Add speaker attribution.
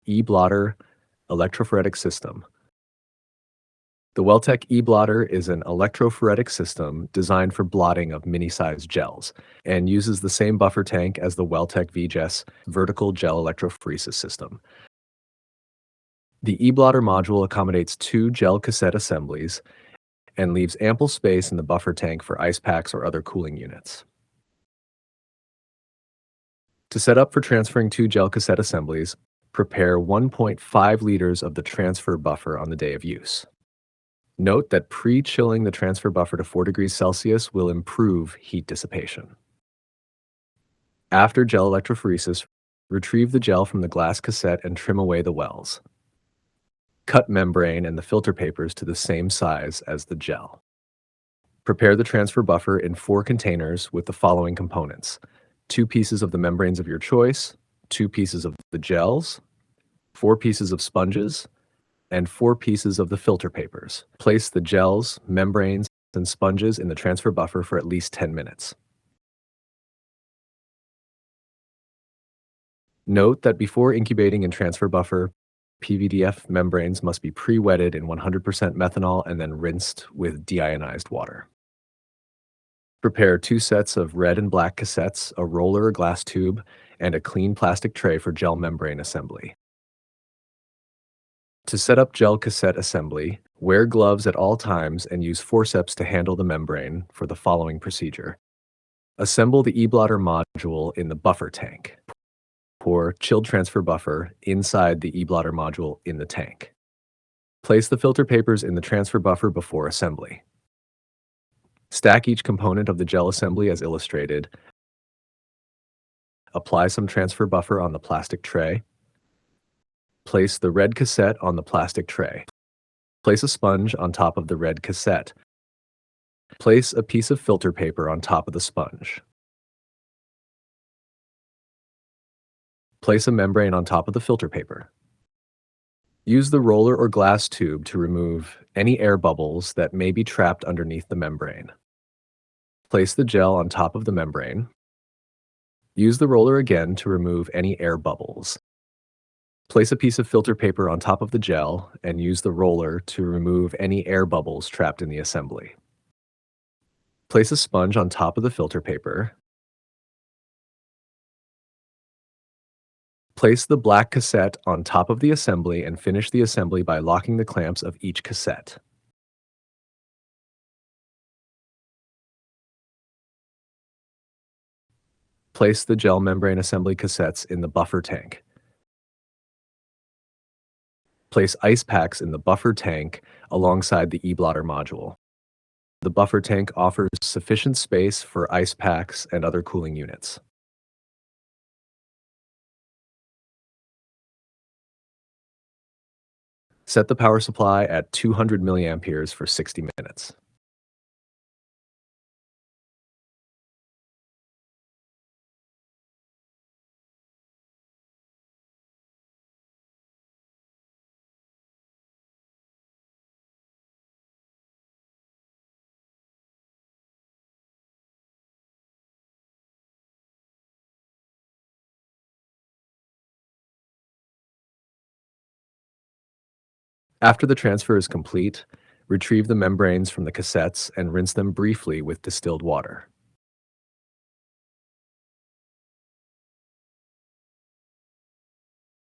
Speaker 1: E-Blotter electrophoretic system. The Wealtec E-Blotter is an electrophoretic system designed for blotting of mini-sized gels and uses the same buffer tank as the Wealtec VGES vertical gel electrophoresis system. The E-Blotter module accommodates 2 gel cassette assemblies and leaves ample space in the buffer tank for ice packs or other cooling units. To set up for transferring 2 gel cassette assemblies, prepare 1.5 liters of the transfer buffer on the day of use. Note that pre-chilling the transfer buffer to 4 degrees Celsius will improve heat dissipation. After gel electrophoresis, retrieve the gel from the glass cassette and trim away the wells. Cut membrane and the filter papers to the same size as the gel. Prepare the transfer buffer in 4 containers with the following components: 2 pieces of the membranes of your choice, 2 pieces of the gels, 4 pieces of sponges, and 4 pieces of the filter papers. Place the gels, membranes, and sponges in the transfer buffer for at least 10 minutes. Note that before incubating in transfer buffer, PVDF membranes must be pre-wetted in 100% methanol and then rinsed with deionized water. Prepare 2 sets of red and black cassettes, a roller or glass tube, and a clean plastic tray for gel membrane assembly. To set up gel cassette assembly, wear gloves at all times and use forceps to handle the membrane for the following procedure. Assemble the E-Blotter module in the buffer tank. Pour chilled transfer buffer inside the E-Blotter module in the tank. Place the filter papers in the transfer buffer before assembly. Stack each component of the gel assembly as illustrated. Apply some transfer buffer on the plastic tray. Place the red cassette on the plastic tray. Place a sponge on top of the red cassette. Place a piece of filter paper on top of the sponge. Place a membrane on top of the filter paper. Use the roller or glass tube to remove any air bubbles that may be trapped underneath the membrane. Place the gel on top of the membrane. Use the roller again to remove any air bubbles. Place a piece of filter paper on top of the gel and use the roller to remove any air bubbles trapped in the assembly. Place a sponge on top of the filter paper. Place the black cassette on top of the assembly and finish the assembly by locking the clamps of each cassette. Place the gel membrane assembly cassettes in the buffer tank. Place ice packs in the buffer tank alongside the E-Blotter module. The buffer tank offers sufficient space for ice packs and other cooling units. Set the power supply at 200 milliamperes for 60 minutes. After the transfer is complete, retrieve the membranes from the cassettes and rinse them briefly with distilled water.